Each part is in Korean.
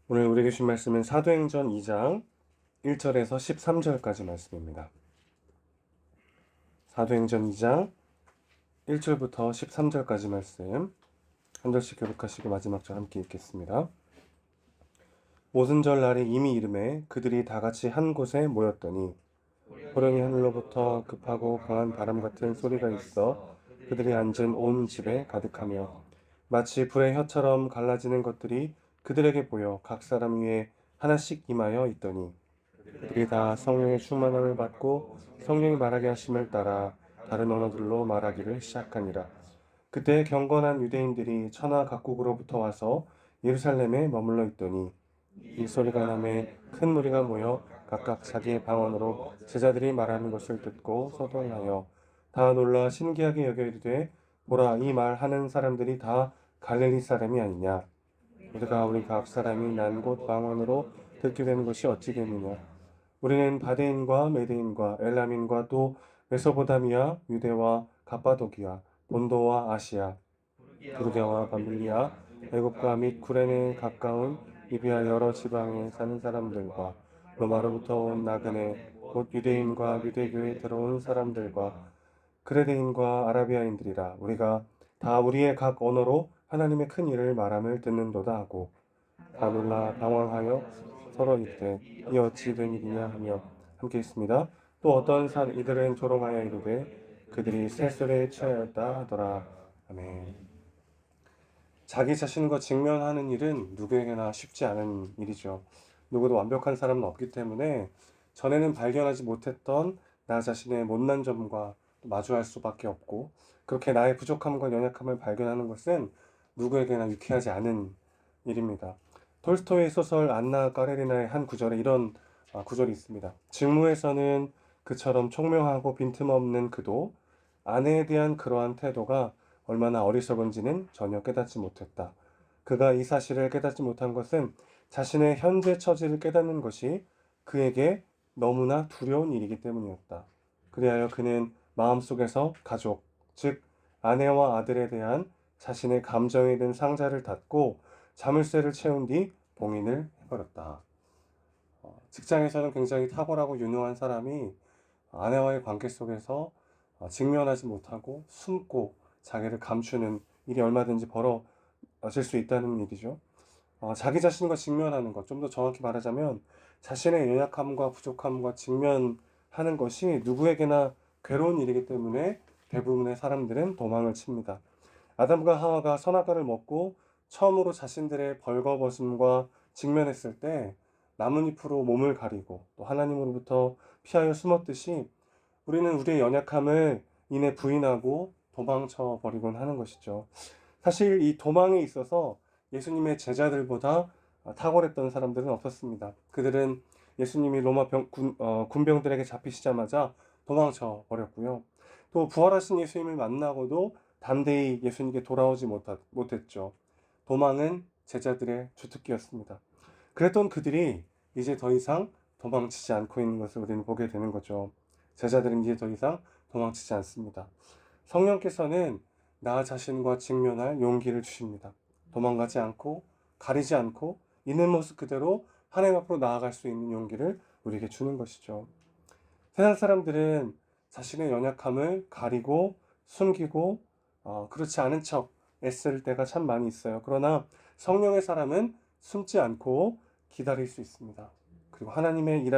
오늘 우리 주신 말씀은 사도행전 2장 1절에서 13절까지 말씀입니다. 사도행전 2장 1절부터 13절까지 말씀 한 절씩 교독하시고 마지막 절 함께 읽겠습니다. 오순절 날에 이미 이름에 그들이 다 같이 한 곳에 모였더니 호령이 하늘로부터 급하고 강한 바람 같은 소리가 있어 그들이 앉은 온 집에 가득하며 마치 불의 혀처럼 갈라지는 것들이 그들에게 보여 각 사람 위에 하나씩 임하여 있더니 그들이 다 성령의 충만함을 받고 성령이 말하게 하심을 따라 다른 언어들로 말하기를 시작하니라. 그때 경건한 유대인들이 천하 각국으로부터 와서 예루살렘에 머물러 있더니 이 소리가 나매 큰 무리가 모여 각각 자기의 방언으로 제자들이 말하는 것을 듣고 소동하여 다 놀라 신기하게 여겨 이르되 보라 이 말하는 사람들이 다 갈릴리 사람이 아니냐. 우리 각 사람이 난 곳 방언으로 듣게 되는 것이 어찌 됨이냐. 우리는 바데인과 메데인과 엘람인과 또 메소보다미아, 유대와 갑바도기아, 본도와 아시아, 부르게와 밤빌리아, 애굽과 및 구레네에 가까운 이비아 여러 지방에 사는 사람들과 로마로부터 온 나그네 곧 유대인과 유대교에 들어온 사람들과 그레데인과 아라비아인들이라 우리가 다 우리의 각 언어로 하나님의 큰 일을 말함을 듣는도다 하고 다 놀라 당황하여 서로 이르되 이 어찌 된 일이냐 하며 함께 있습니다. 또 어떤 이들은 조롱하여 이르되 그들이 세술에 취하였다 하더라. 아멘. 자기 자신과 직면하는 일은 누구에게나 쉽지 않은 일이죠. 누구도 완벽한 사람은 없기 때문에 전에는 발견하지 못했던 나 자신의 못난 점과 마주할 수밖에 없고 그렇게 나의 부족함과 연약함을 발견하는 것은 누구에게나 유쾌하지 않은 일입니다. 톨스토이의 소설 안나 까레리나의 한 구절에 이런 구절이 있습니다. 직무에서는 그처럼 총명하고 빈틈없는 그도 아내에 대한 그러한 태도가 얼마나 어리석은지는 전혀 깨닫지 못했다. 그가 이 사실을 깨닫지 못한 것은 자신의 현재 처지를 깨닫는 것이 그에게 너무나 두려운 일이기 때문이었다. 그리하여 그는 마음속에서 가족, 즉 아내와 아들에 대한 자신의 감정에 든 상자를 닫고 자물쇠를 채운 뒤 봉인을 해버렸다. 직장에서는 굉장히 탁월하고 유능한 사람이 아내와의 관계 속에서 직면하지 못하고 숨고 자기를 감추는 일이 얼마든지 벌어질 수 있다는 일이죠. 자기 자신과 직면하는 것, 좀 더 정확히 말하자면 자신의 연약함과 부족함과 직면하는 것이 누구에게나 괴로운 일이기 때문에 대부분의 사람들은 도망을 칩니다. 아담과 하와가 선악과를 먹고 처음으로 자신들의 벌거벗음과 직면했을 때 나뭇잎으로 몸을 가리고 또 하나님으로부터 피하여 숨었듯이 우리는 우리의 연약함을 이내 부인하고 도망쳐 버리곤 하는 것이죠. 사실 이 도망에 있어서 예수님의 제자들보다 탁월했던 사람들은 없었습니다. 그들은 예수님이 로마 군병들에게 잡히시자마자 도망쳐 버렸고요. 또 부활하신 예수님을 만나고도 담대히 예수님께 돌아오지 못했죠. 도망은 제자들의 주특기였습니다. 그랬던 그들이 이제 더 이상 도망치지 않고 있는 것을 우리는 보게 되는 거죠. 제자들은 이제 더 이상 도망치지 않습니다. 성령께서는 나 자신과 직면할 용기를 주십니다. 도망가지 않고 가리지 않고 있는 모습 그대로 하나님 앞으로 나아갈 수 있는 용기를 우리에게 주는 것이죠. 세상 사람들은 자신의 연약함을 가리고 숨기고 그렇지 않은 척 애쓸 때가 참 많이 있어요. 그러나 성령의 사람은 숨지 않고 기다릴 수 있습니다. 그리고 하나님의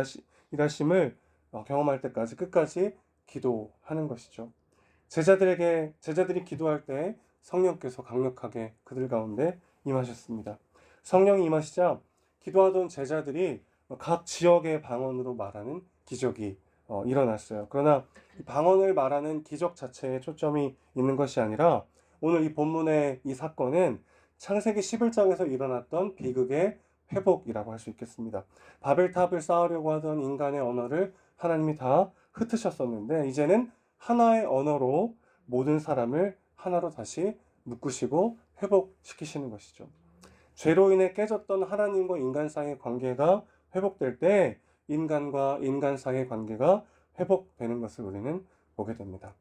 일하심을 경험할 때까지 끝까지 기도하는 것이죠. 제자들이 기도할 때 성령께서 강력하게 그들 가운데 임하셨습니다. 성령이 임하시자 기도하던 제자들이 각 지역의 방언으로 말하는 기적이 일어났어요. 그러나 방언을 말하는 기적 자체에 초점이 있는 것이 아니라 오늘 이 본문의 이 사건은 창세기 11장에서 일어났던 비극의 회복이라고 할 수 있겠습니다. 바벨탑을 쌓으려고 하던 인간의 언어를 하나님이 다 흩으셨었는데 이제는 하나의 언어로 모든 사람을 하나로 다시 묶으시고 회복시키시는 것이죠. 죄로 인해 깨졌던 하나님과 인간 사이의 관계가 회복될 때 인간과 인간 사이의 관계가 회복되는 것을 우리는 보게 됩니다.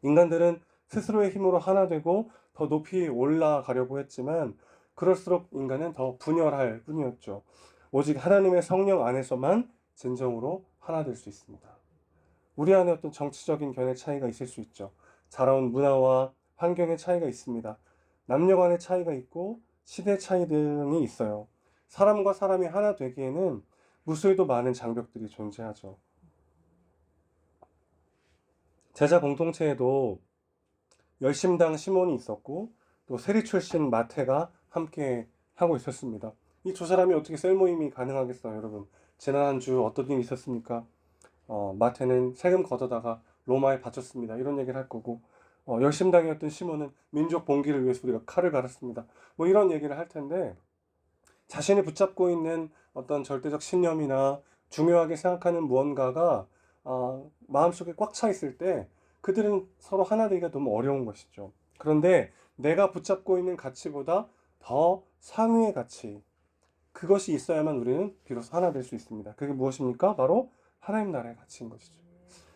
인간들은 스스로의 힘으로 하나 되고 더 높이 올라가려고 했지만 그럴수록 인간은 더 분열할 뿐이었죠. 오직 하나님의 성령 안에서만 진정으로 하나 될 수 있습니다. 우리 안에 어떤 정치적인 견해 차이가 있을 수 있죠. 자라온 문화와 환경의 차이가 있습니다. 남녀 간의 차이가 있고 시대 차이 등이 있어요. 사람과 사람이 하나 되기에는 무수히도 많은 장벽들이 존재하죠. 제자 공동체에도 열심당 시몬이 있었고 또 세리 출신 마태가 함께 하고 있었습니다. 이 두 사람이 어떻게 셀 모임이 가능하겠어요, 여러분? 지난 한 주 어떤 일이 있었습니까? 마태는 세금 걷어다가 로마에 바쳤습니다. 이런 얘기를 할 거고, 열심당이었던 시몬은 민족 봉기를 위해서 우리가 칼을 갈았습니다. 뭐 이런 얘기를 할 텐데, 자신이 붙잡고 있는 어떤 절대적 신념이나 중요하게 생각하는 무언가가 마음속에 꽉 차 있을 때 그들은 서로 하나 되기가 너무 어려운 것이죠. 그런데 내가 붙잡고 있는 가치보다 더 상위의 가치, 그것이 있어야만 우리는 비로소 하나 될 수 있습니다. 그게 무엇입니까? 바로 하나님 나라의 가치인 것이죠.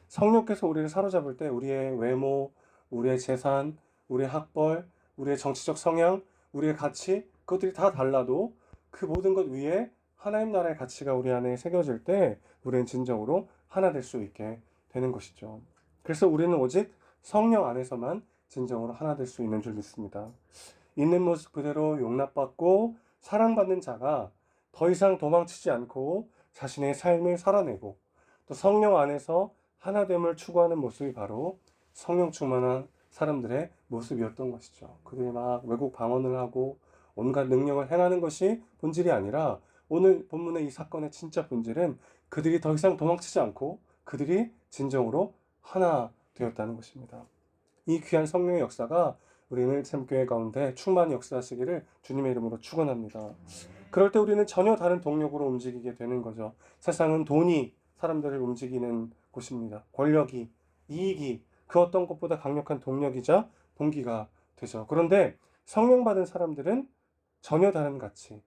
성령께서 우리를 사로잡을 때 우리의 외모, 우리의 재산, 우리의 학벌, 우리의 정치적 성향, 우리의 가치, 그것들이 다 달라도 그 모든 것 위에 하나님 나라의 가치가 우리 안에 새겨질 때 우리는 진정으로 하나 될 수 있게 되는 것이죠. 그래서 우리는 오직 성령 안에서만 진정으로 하나 될 수 있는 줄 믿습니다. 있는 모습 그대로 용납받고 사랑받는 자가 더 이상 도망치지 않고 자신의 삶을 살아내고 또 성령 안에서 하나됨을 추구하는 모습이 바로 성령 충만한 사람들의 모습이었던 것이죠. 그들이 막 외국 방언을 하고 온갖 능력을 행하는 것이 본질이 아니라 오늘 본문의 이 사건의 진짜 본질은 그들이 더 이상 도망치지 않고 그들이 진정으로 하나 되었다는 것입니다. 이 귀한 성령의 역사가 우리는 참교회 가운데 충만히 역사하시기를 주님의 이름으로 축원합니다. 그럴 때 우리는 전혀 다른 동력으로 움직이게 되는 거죠. 세상은 돈이 사람들을 움직이는 곳입니다. 권력이, 이익이 그 어떤 것보다 강력한 동력이자 동기가 되죠. 그런데 성령 받은 사람들은 전혀 다른 가치,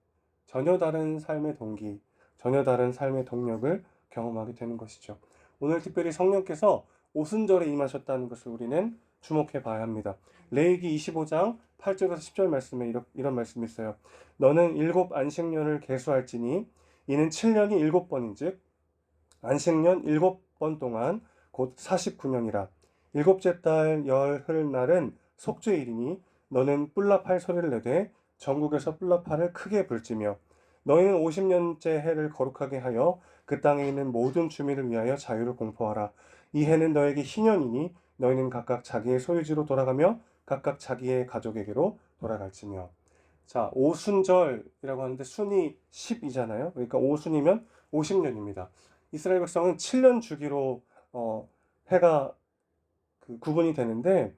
전혀 다른 삶의 동기, 전혀 다른 삶의 동력을 경험하게 되는 것이죠. 오늘 특별히 성령께서 오순절에 임하셨다는 것을 우리는 주목해 봐야 합니다. 레위기 25장 8절에서 10절 말씀에 이런 말씀이 있어요. 너는 7 안식년을 계수할지니 이는 7년이 7번인즉 안식년 7번 동안 곧 49년이라. 7째 달 열흘날은 속죄일이니 너는 뿔납할 소리를 내되 전국에서 뿔납할을 크게 불지며 너희는 50년째 해를 거룩하게 하여 그 땅에 있는 모든 주민을 위하여 자유를 공포하라. 이 해는 너에게 희년이니 너희는 각각 자기의 소유지로 돌아가며 각각 자기의 가족에게로 돌아갈지며. 자, 오순절이라고 하는데 순이 10이잖아요. 그러니까 오순이면 50년입니다. 이스라엘 백성은 7년 주기로 해가 구분이 되는데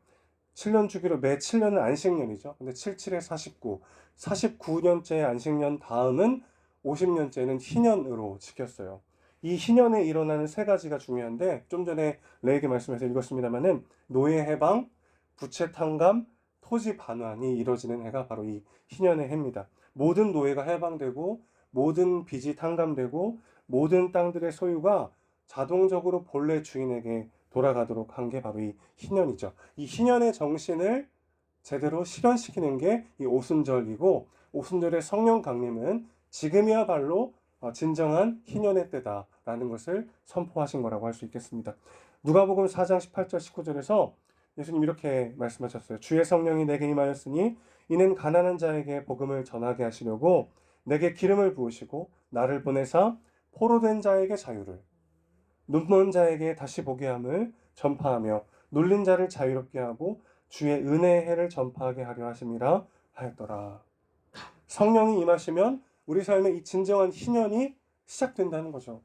7년 주기로 매 7년은 안식년이죠. 근데 77에 49, 49년째 안식년 다음은 50년째는 희년으로 지켰어요. 이 희년에 일어나는 세 가지가 중요한데 좀 전에 레위기 말씀에서 읽었습니다만은 노예 해방, 부채 탕감, 토지 반환이 이루어지는 해가 바로 이 희년의 해입니다. 모든 노예가 해방되고 모든 빚이 탕감되고 모든 땅들의 소유가 자동적으로 본래 주인에게 돌아가도록 한 게 바로 이 희년이죠. 이 희년의 정신을 제대로 실현시키는 게 이 오순절이고 오순절의 성령 강림은 지금이야말로 진정한 희년의 때다라는 것을 선포하신 거라고 할 수 있겠습니다. 누가복음 4장 18절 19절에서 예수님 이렇게 말씀하셨어요. 주의 성령이 내게 임하였으니 이는 가난한 자에게 복음을 전하게 하시려고 내게 기름을 부으시고 나를 보내사 포로된 자에게 자유를 눈먼 자에게 다시 보게 함을 전파하며 눌린 자를 자유롭게 하고 주의 은혜의 해를 전파하게 하려 하심이라 하였더라. 성령이 임하시면 우리 삶의 이 진정한 희년이 시작된다는 거죠.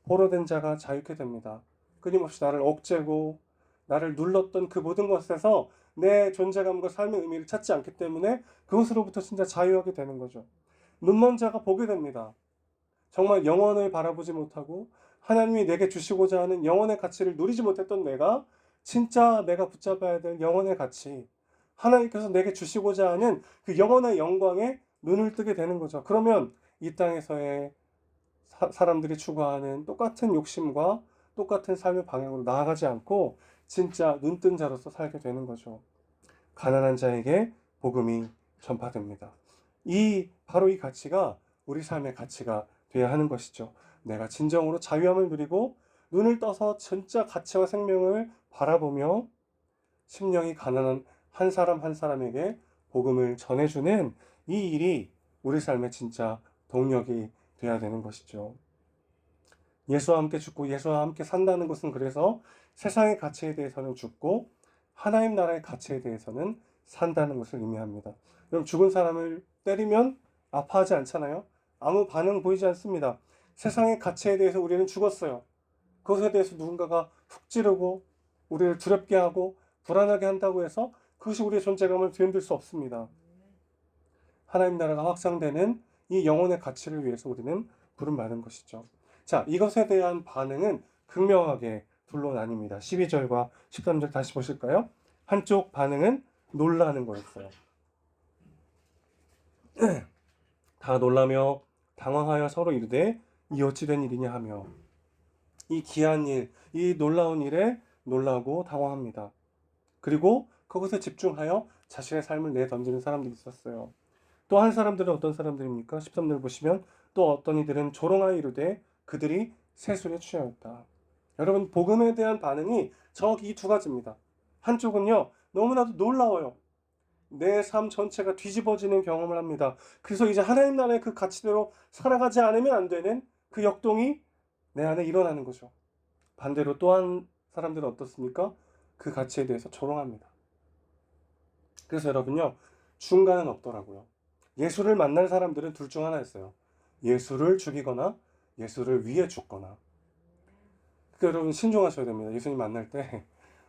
포로된 자가 자유케 됩니다. 끊임없이 나를 억제고 나를 눌렀던 그 모든 것에서 내 존재감과 삶의 의미를 찾지 않기 때문에 그것으로부터 진짜 자유하게 되는 거죠. 눈먼 자가 보게 됩니다. 정말 영원을 바라보지 못하고 하나님이 내게 주시고자 하는 영혼의 가치를 누리지 못했던 내가 진짜 내가 붙잡아야 될 영혼의 가치, 하나님께서 내게 주시고자 하는 그 영혼의 영광에 눈을 뜨게 되는 거죠. 그러면 이 땅에서의 사람들이 추구하는 똑같은 욕심과 똑같은 삶의 방향으로 나아가지 않고 진짜 눈뜬 자로서 살게 되는 거죠. 가난한 자에게 복음이 전파됩니다. 바로 이 가치가 우리 삶의 가치가 되어야 하는 것이죠. 내가 진정으로 자유함을 누리고 눈을 떠서 진짜 가치와 생명을 바라보며 심령이 가난한 한 사람 한 사람에게 복음을 전해주는 이 일이 우리 삶의 진짜 동력이 되어야 되는 것이죠. 예수와 함께 죽고 예수와 함께 산다는 것은 그래서 세상의 가치에 대해서는 죽고 하나님 나라의 가치에 대해서는 산다는 것을 의미합니다. 여러분, 죽은 사람을 때리면 아파하지 않잖아요. 아무 반응 보이지 않습니다. 세상의 가치에 대해서 우리는 죽었어요. 그것에 대해서 누군가가 훅 찌르고 우리를 두렵게 하고 불안하게 한다고 해서 그것이 우리의 존재감을 뒤흔들 수 없습니다. 하나님 나라가 확장되는 이 영혼의 가치를 위해서 우리는 부름받은 것이죠. 자, 이것에 대한 반응은 극명하게 둘로 나뉩니다. 12절과 13절 다시 보실까요? 한쪽 반응은 놀라는 거였어요. 다 놀라며 당황하여 서로 이르되 이 어찌 된 일이냐 하며, 이 귀한 일, 이 놀라운 일에 놀라고 당황합니다. 그리고 그것에 집중하여 자신의 삶을 내던지는 사람들이 있었어요. 또 한 사람들은 어떤 사람들입니까? 13절 보시면 또 어떤 이들은 조롱하여 이르되 그들이 세술에 취하였다. 여러분, 복음에 대한 반응이 정확히 이 두 가지입니다. 한쪽은요, 너무나도 놀라워요. 내 삶 전체가 뒤집어지는 경험을 합니다. 그래서 이제 하나님 나라의 그 가치대로 살아가지 않으면 안 되는 그 역동이 내 안에 일어나는 거죠. 반대로 또 한 사람들은 어떻습니까? 그 가치에 대해서 조롱합니다. 그래서 여러분요, 중간은 없더라고요. 예수를 만날 사람들은 둘 중 하나였어요. 예수를 죽이거나 예수를 위해 죽거나. 그러니까 여러분, 신중하셔야 됩니다. 예수님 만날 때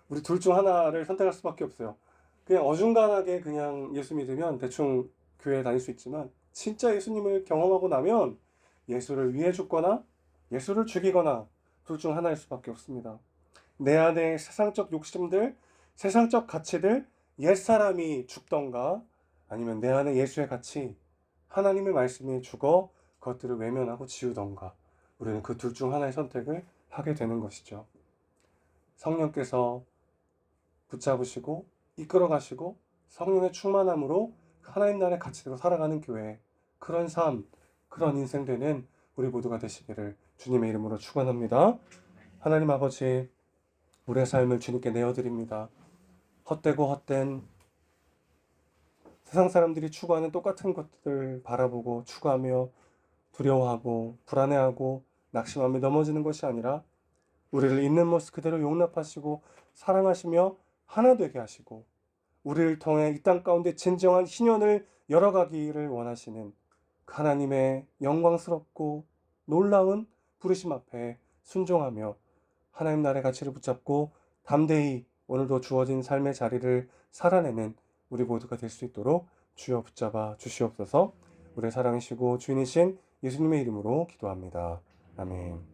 우리 둘 중 하나를 선택할 수밖에 없어요. 그냥 어중간하게 그냥 예수 믿으면 대충 교회 다닐 수 있지만, 진짜 예수님을 경험하고 나면 예수를 위해 죽거나 예수를 죽이거나 둘 중 하나일 수밖에 없습니다. 내 안에 세상적 욕심들, 세상적 가치들, 옛사람이 죽던가 아니면 내 안에 예수의 가치, 하나님의 말씀이 죽어 그것들을 외면하고 지우던가, 우리는 그 둘 중 하나의 선택을 하게 되는 것이죠. 성령께서 붙잡으시고 이끌어 가시고 성령의 충만함으로 하나님 나라의 가치대로 살아가는 교회, 그런 삶, 그런 인생 되는 우리 모두가 되시기를 주님의 이름으로 축원합니다. 하나님 아버지, 우리의 삶을 주님께 내어드립니다. 헛되고 헛된 세상 사람들이 추구하는 똑같은 것들을 바라보고 추구하며 두려워하고 불안해하고 낙심하며 넘어지는 것이 아니라 우리를 있는 모습 그대로 용납하시고 사랑하시며 하나 되게 하시고 우리를 통해 이 땅 가운데 진정한 희년을 열어가기를 원하시는 하나님의 영광스럽고 놀라운 부르심 앞에 순종하며 하나님 나라의 가치를 붙잡고 담대히 오늘도 주어진 삶의 자리를 살아내는 우리 모두가 될 수 있도록 주여 붙잡아 주시옵소서. 우리의 사랑이시고 주인이신 예수님의 이름으로 기도합니다. 아멘.